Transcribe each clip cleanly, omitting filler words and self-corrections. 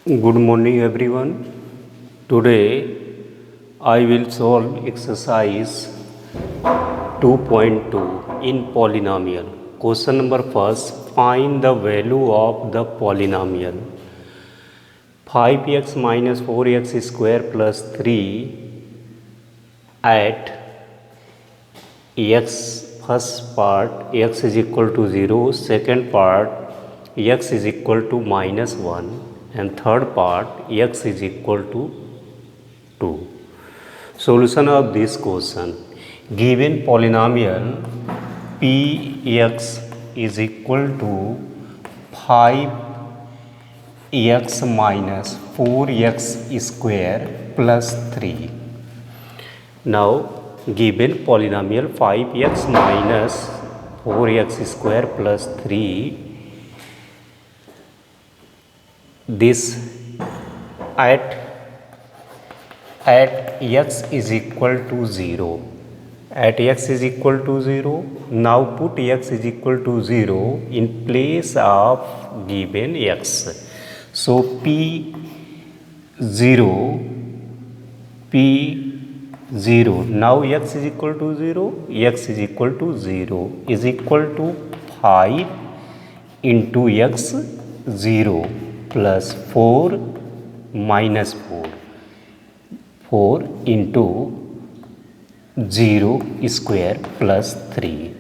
Good morning everyone. Today I will solve exercise 2.2 in polynomial. Question number first, find the value of the polynomial 5x minus 4x square plus 3 at x. First part x is equal to 0, second part x is equal to minus 1, and third part x is equal to 2. Solution of this question: given polynomial px is equal to 5x minus 4x square plus 3. Now given polynomial 5x minus 4x square plus 3, this at x is equal to 0. At x is equal to 0, now put x is equal to 0 in place of given x. So p0 now x is equal to 0, x is equal to 0 is equal to 5 into x 0 plus 4 minus 4 into 0 square plus 3.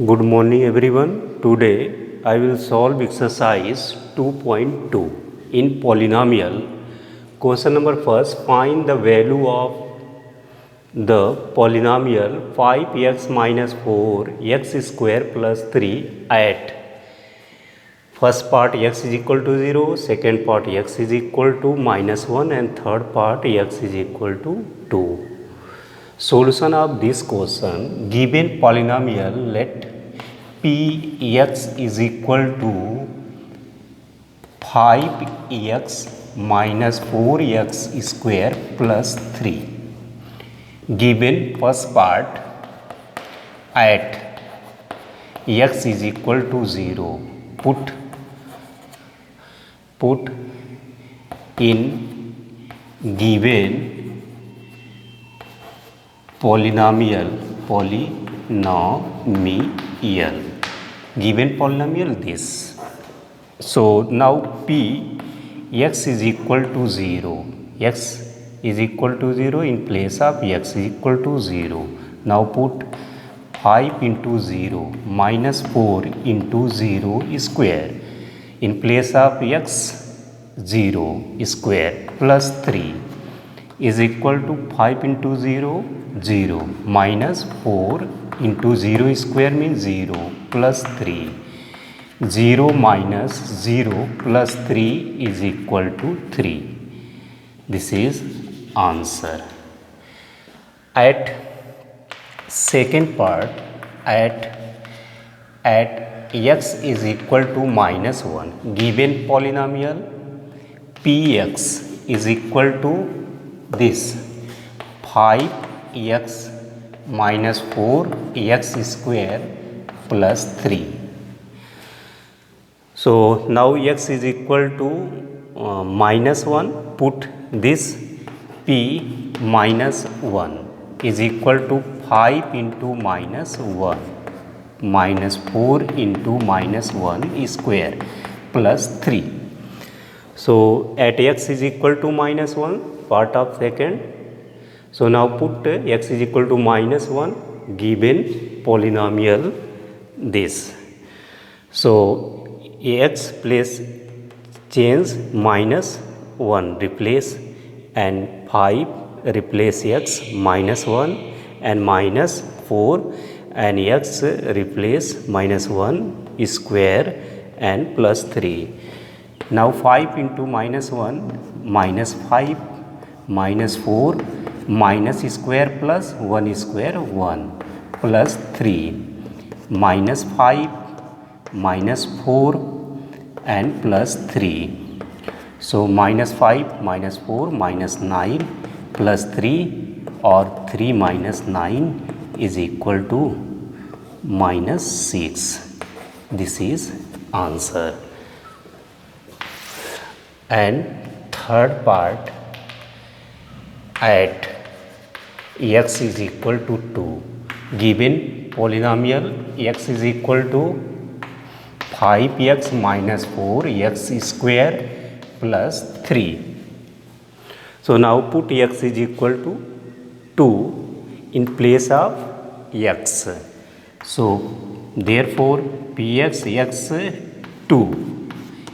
Good morning everyone. Today I will solve exercise 2.2 in polynomial. Question number first, find the value of the polynomial 5x minus 4x square plus 3 at first part x is equal to 0, second part x is equal to minus 1, and third part x is equal to 2. Solution of this question: given polynomial, let px is equal to 5x minus 4x square plus 3. Given first part at x is equal to 0, put in given polynomial this. So now p x is equal to 0, x is equal to 0 in place of x is equal to 0. Now put 5 into 0 minus 4 into 0 square in place of x 0 square plus 3 is equal to 5 into 0 0 minus 4 into 0 square means 0 plus 3. 0 minus 0 plus 3 is equal to 3. This is answer. At second part at x is equal to minus 1, given polynomial px is equal to this 5x minus 4x square plus 3. So now x is equal to minus 1, put this p minus 1 is equal to 5 into minus 1 minus 4 into minus 1 square plus 3. So at x is equal to minus 1, part of second. So now put x is equal to minus 1 given polynomial this. So x place change minus 1 replace, and 5 replace x minus 1, and minus 4 and x replace minus 1 square and plus 3. Now 5 into minus 1 minus 5 minus 4 minus square plus 1 square 1 plus 3 minus 5 minus 4 and plus 3. So minus 5 minus 4 minus 9 plus 3 or 3 minus 9 is equal to minus 6. This is answer. And third part, at x is equal to 2, given polynomial x is equal to 5x minus 4x square plus 3. So now put x is equal to 2 in place of x. So therefore px x 2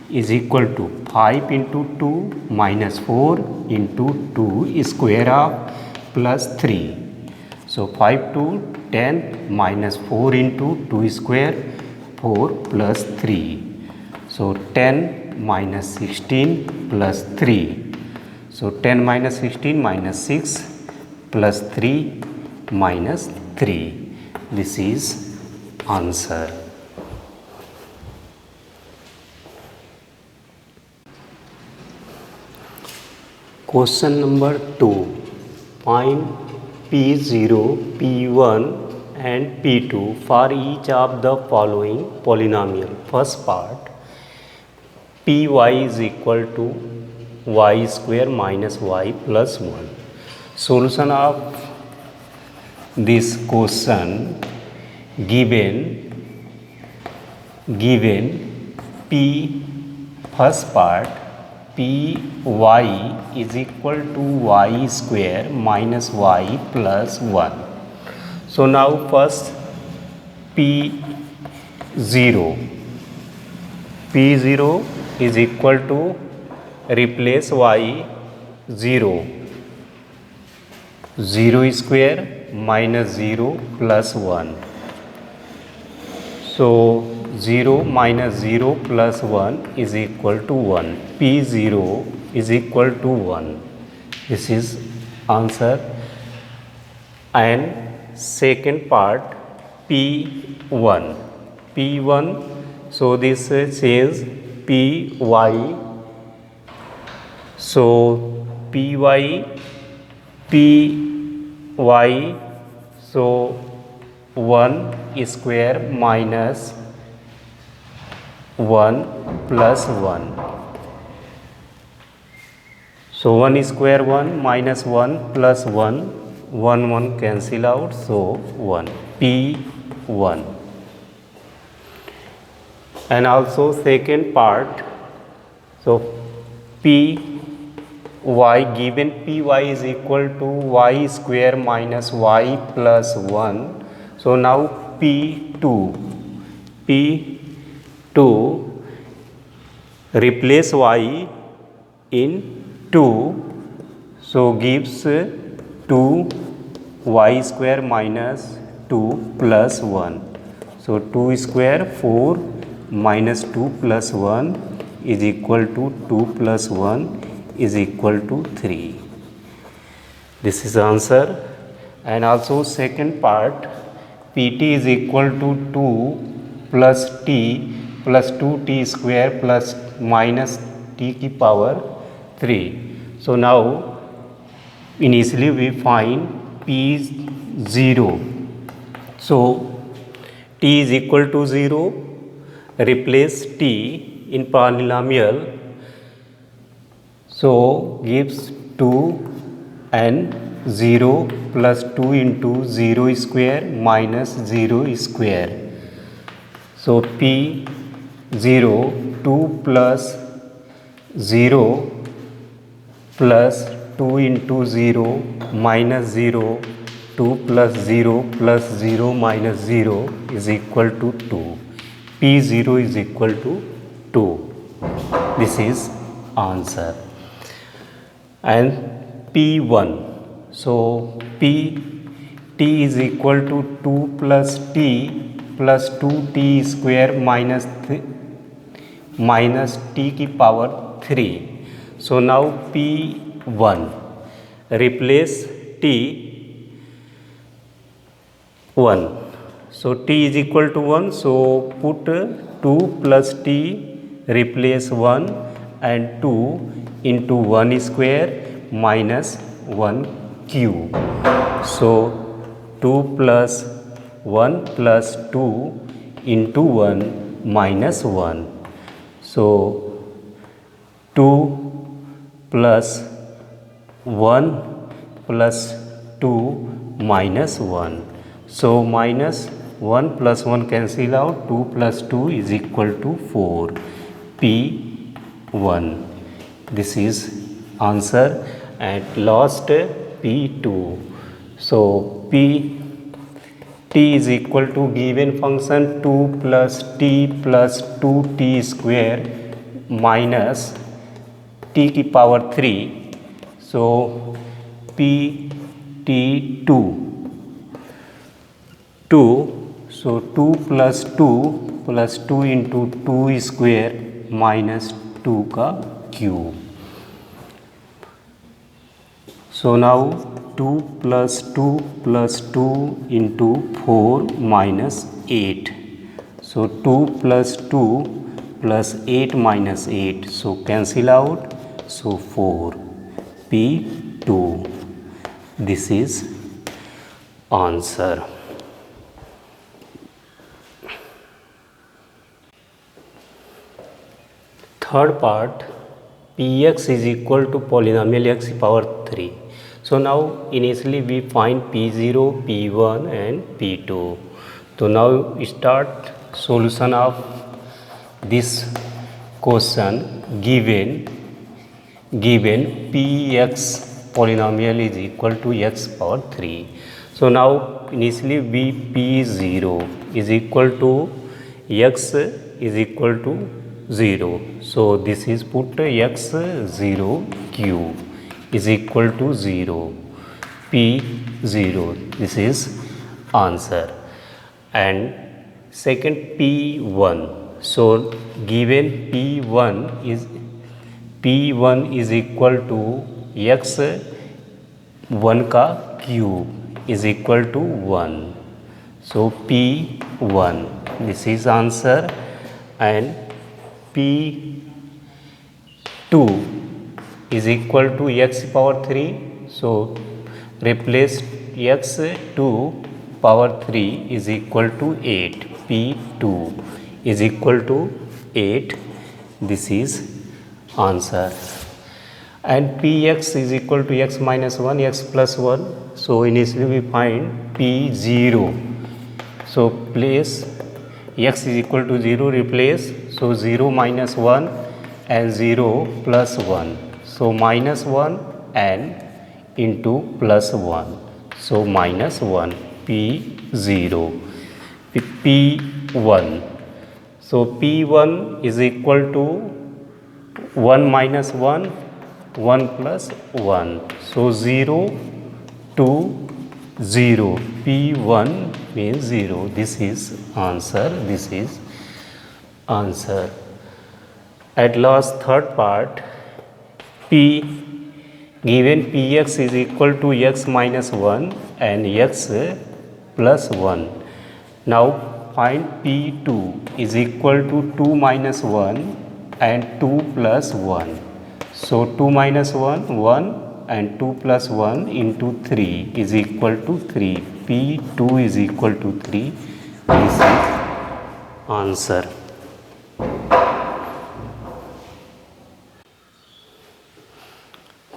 is equal to 5 into 2 minus 4 into 2 square of plus 3. So 5 to 10 minus 4 into 2 square 4 plus 3. So 10 minus 16 plus 3. So 10 minus 16 minus 6 plus 3 minus 3. This is answer. Question number 2. Find P0, P1 and P2 for each of the following polynomial. First part, Py is equal to y square minus y plus 1. Solution of this question, given P, first part, Py is equal to y square minus y plus 1. So now first P0 is equal to, replace y 0 square minus 0 plus 1. So 0 minus 0 plus 1 is equal to 1. P0 is equal to 1. This is answer. And second part, P1. So this says Py. So Py. So 1 square minus 1 plus 1. So 1 square 1 minus 1 plus 1, 1 cancel out, so 1. P1. And also second part, so Py, given Py is equal to y square minus y plus 1. So now P2, replace y in 2, so gives 2 y square minus 2 plus 1. So 2 square 4 minus 2 plus 1 is equal to 2 plus 1 is equal to 3. This is answer. And also second part, Pt is equal to 2 plus t plus 2t square plus minus t की power 3. So now initially we find P0. So t is equal to 0, replace t in polynomial, so gives 2 and 0 plus 2 into 0 square minus 0 square. So P0, 2 plus 0 plus 2 into 0 minus 0, 2 plus 0 plus 0 minus 0 is equal to 2. P0 is equal to 2. This is answer. And P1, so T is equal to 2 plus t plus 2t square minus t की power 3. So now P1, replace t 1. So t is equal to 1, so put 2 plus t, replace 1 and 2 into 1 square minus 1 cube. So 2 plus 1 plus 2 into 1 minus 1. So 2 plus 1 plus 2 minus 1. So minus 1 plus 1 cancel out, 2 plus 2 is equal to 4. P1. This is answer. At last P2. So T is equal to given function 2 plus t plus 2t square minus t की power 3. So PT2 2. So 2 plus 2 plus 2 into 2 square minus 2 का cube. So now 2 plus 2 plus 2 into 4 minus 8. So 2 plus 2 plus 8 minus 8. So cancel out. So 4. P2. This is answer. Third part, Px is equal to polynomial x power 3. So now initially we find P0, P1 and P2. So now start solution of this question. Given Px polynomial is equal to x power 3. So now initially we P0 is equal to x is equal to 0. So this is put x0 cube is equal to 0. P0. This is answer. And second P1. So given P1 is equal to x1 का cube is equal to 1. So P1. This is answer. And P2 is equal to x power 3. So replace x2 power 3 is equal to 8. P2 is equal to 8. This is answer. And Px is equal to x minus 1, x plus 1. So initially we find P0. So place x is equal to 0, replace. So 0 minus 1 and 0 plus 1. So minus 1 and into plus 1. So minus 1. P0. P1. So P1 is equal to 1 minus 1, 1 plus 1. So 0 to 0. P1 means 0. This is answer. This is answer. At last third part, given Px is equal to x minus 1 and x plus 1. Now find P2 is equal to 2 minus 1 and 2 plus 1. So 2 minus 1, 1 and 2 plus 1 into 3 is equal to 3. P2 is equal to 3. This is answer.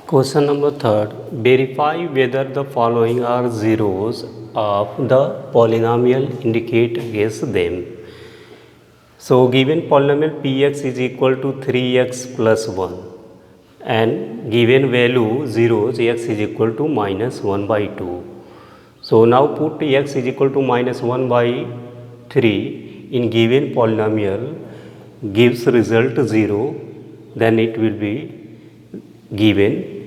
Question number 3. Verify whether the following are zeros of the polynomial, indicate guess them. So given polynomial Px is equal to 3x plus 1 and given value zeros, x is equal to minus 1 by 2. So now put x is equal to minus 1 by 3 in given polynomial gives result 0, then it will be given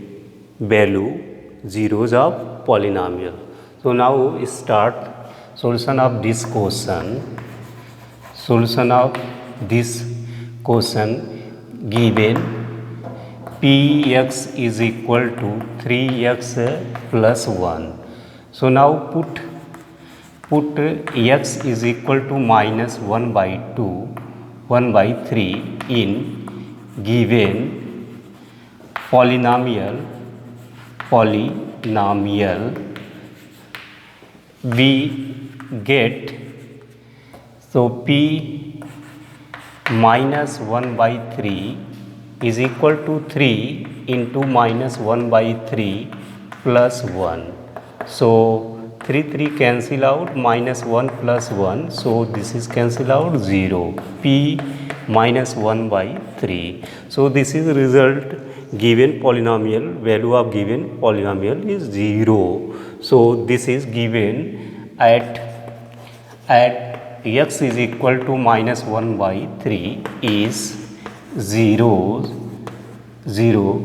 value zeros of polynomial. So now start solution of this question. Solution of this question given Px is equal to 3x plus 1. So now put x is equal to minus 1 by 2, 1 by 3 in given polynomial we get, so p minus 1 by 3 is equal to 3 into minus 1 by 3 plus 1. So 3 cancel out, minus 1 plus 1, so this is cancel out 0, p minus 1 by 3. So this is result given polynomial, value of given polynomial is 0. So this is given at x is equal to minus 1 by 3 is 0 zeros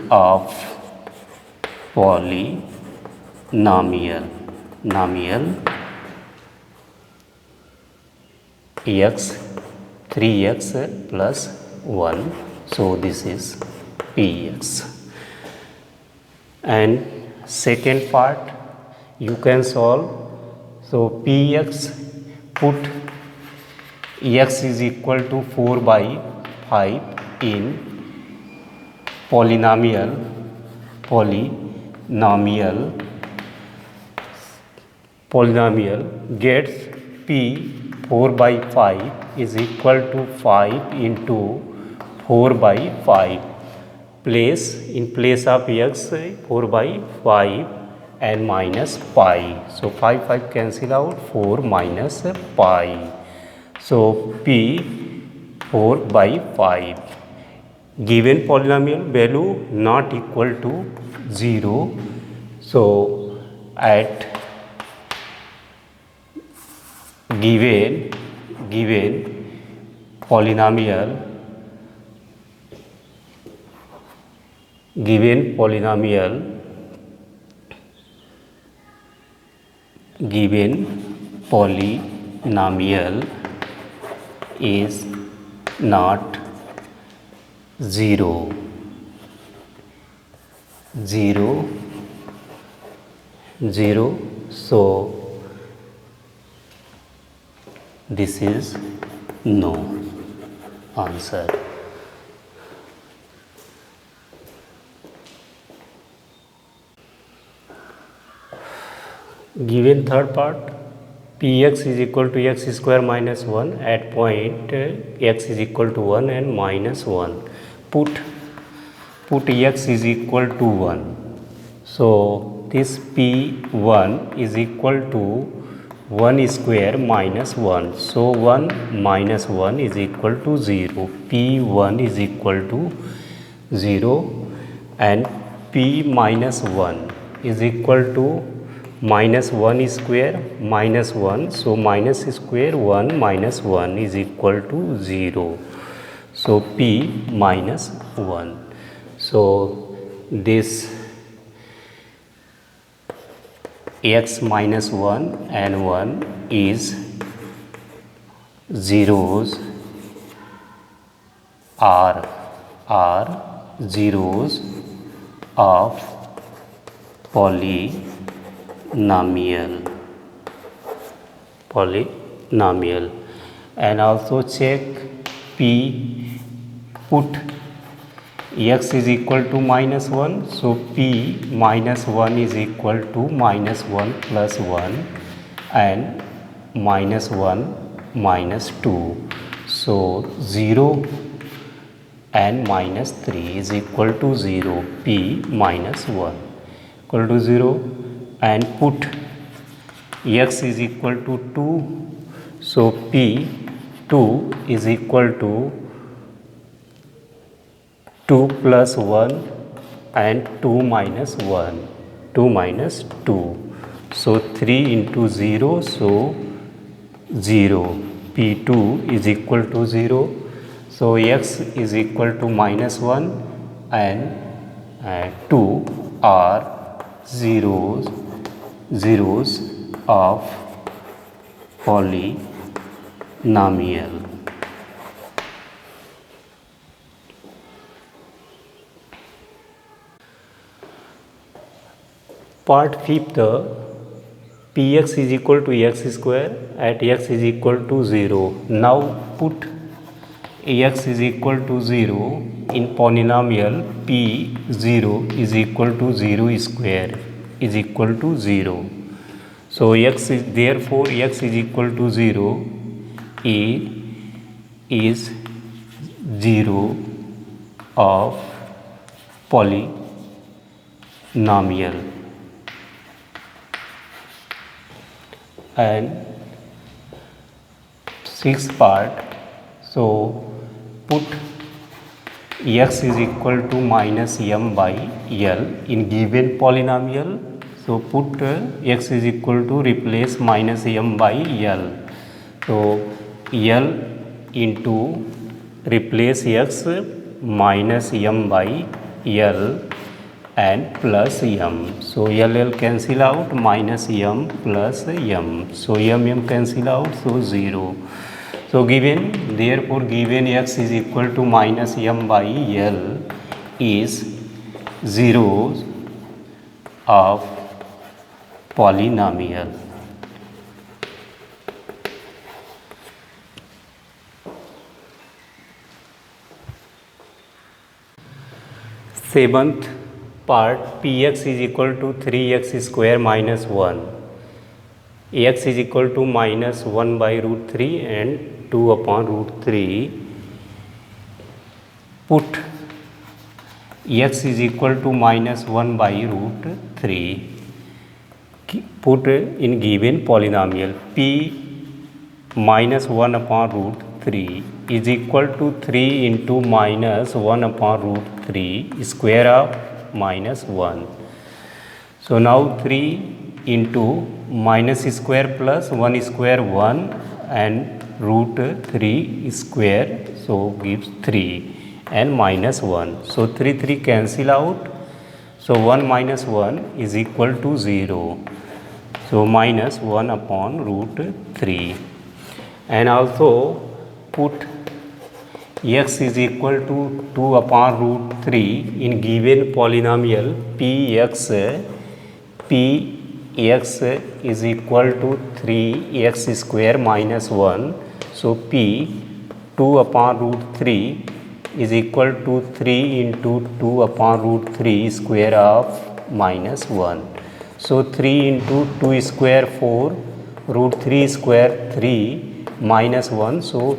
of polynomial x 3x plus 1. So this is px. And second part you can solve. So px, put x is equal to 4 by 5 in polynomial gets p 4 by 5 is equal to 5 into 4 by 5. Place in place of x 4 by 5 and minus pi. So 5 cancel out, 4 minus pi. So p 4 by 5. Given polynomial value not equal to 0. So at given polynomial is not 0. So this is no answer. Given third part, px is equal to x square minus 1 at point x is equal to 1 and minus 1. Put x is equal to 1. So this p1 is equal to 1 square minus 1. So 1 minus 1 is equal to 0. p1 is equal to 0 and p minus 1 is equal to minus 1 square minus 1. So minus square 1 minus 1 is equal to 0. So p minus 1. So this x minus 1 and 1 is zeros, are zeros of polynomial. And also check p, put x is equal to minus 1. So p minus 1 is equal to minus 1 plus 1 and minus 1 minus 2. So 0 and minus 3 is equal to 0. p minus 1 equal to 0 and put x is equal to 2. So p 2 is equal to 2 plus 1 and 2 minus 1, 2 minus 2. So 3 into 0, so 0. p2 is equal to 0. So x is equal to minus 1 and 2 are zeros of polynomial. Part fifth, px is equal to x square at x is equal to 0. Now put x is equal to 0 in polynomial p0 is equal to 0 square. is equal to 0. So x is therefore x is equal to 0 is 0 of polynomial. And sixth part, so put x is equal to minus m by l in given polynomial. So put x is equal to replace minus m by l. So l into replace x minus m by l and plus m. So l cancel out, minus m plus m. So m cancel out, so 0. So given, therefore given x is equal to minus m by l is 0 of polynomial. Seventh part, px is equal to 3x square minus 1. X is equal to minus 1 by root 3 and 2 upon root 3. Put x is equal to minus 1 by root 3. Put in given polynomial p minus 1 upon root 3 is equal to 3 into minus 1 upon root 3 square of minus 1. So now 3 into minus square plus 1 square 1 and root 3 square, so gives 3 and minus 1. So 3 cancel out. So 1 minus 1 is equal to 0. So minus 1 upon root 3. And also put x is equal to 2 upon root 3 in given polynomial px is equal to 3x square minus 1. So p 2 upon root 3 is equal to 3 into 2 upon root 3 square of minus 1. So 3 into 2 square 4, root 3 square 3 minus 1. So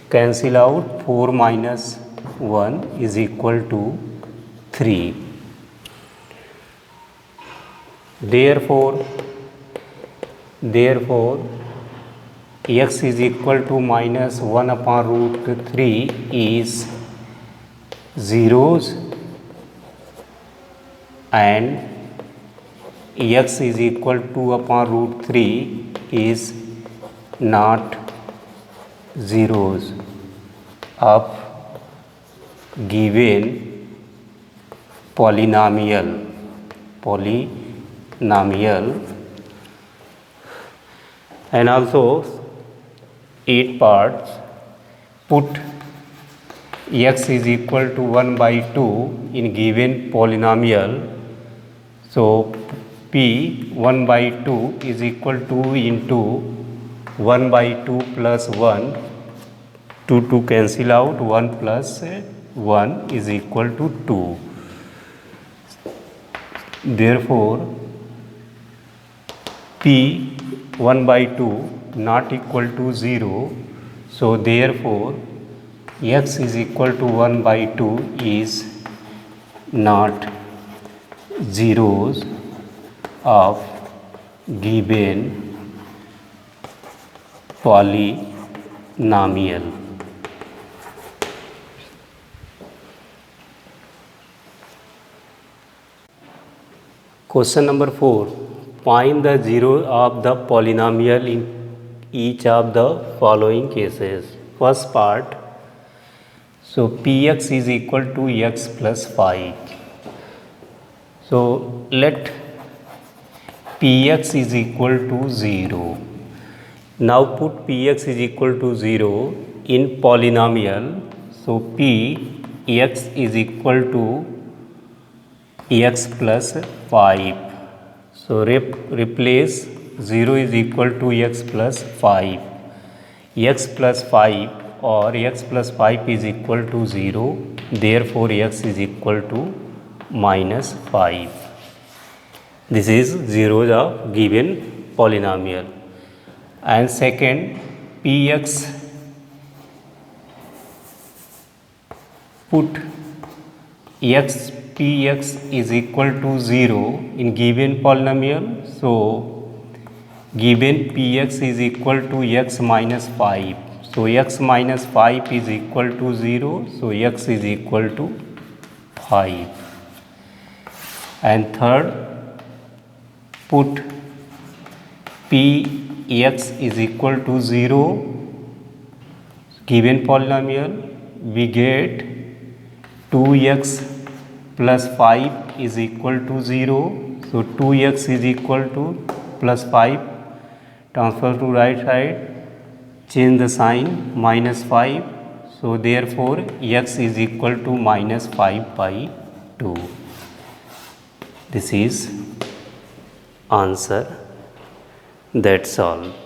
cancel out, 4 minus 1 is equal to 3. Therefore x is equal to minus 1 upon root 3 is zeros and x is equal to 2 upon root 3 is not zeros of given polynomial. And also 8 parts, put x is equal to 1 by 2 in given polynomial. So p 1 by 2 is equal to into 1 by 2 plus 1, 2 cancel out, 1 plus 1 is equal to 2. Therefore p 1 by 2 not equal to 0. So therefore x is equal to 1 by 2 is not zeros of given polynomial. Question number 4. Find the zero of the polynomial in each of the following cases. First part, so px is equal to x plus 5. So let px is equal to 0. Now put px is equal to 0 in polynomial. So px is equal to x plus 5. So replace 0 is equal to x plus 5. X plus 5 or x plus 5 is equal to 0. Therefore x is equal to minus 5. This is zeros of given polynomial. And second, px, put x px is equal to 0 in given polynomial. So given px is equal to x minus 5. So x minus 5 is equal to 0. So x is equal to 5. And third, put px is equal to 0 given polynomial. We get 2x plus 5 is equal to 0. So 2x is equal to plus 5. Transfer to right side, change the sign, minus 5. So therefore x is equal to minus 5 by 2. This is answer. That's all.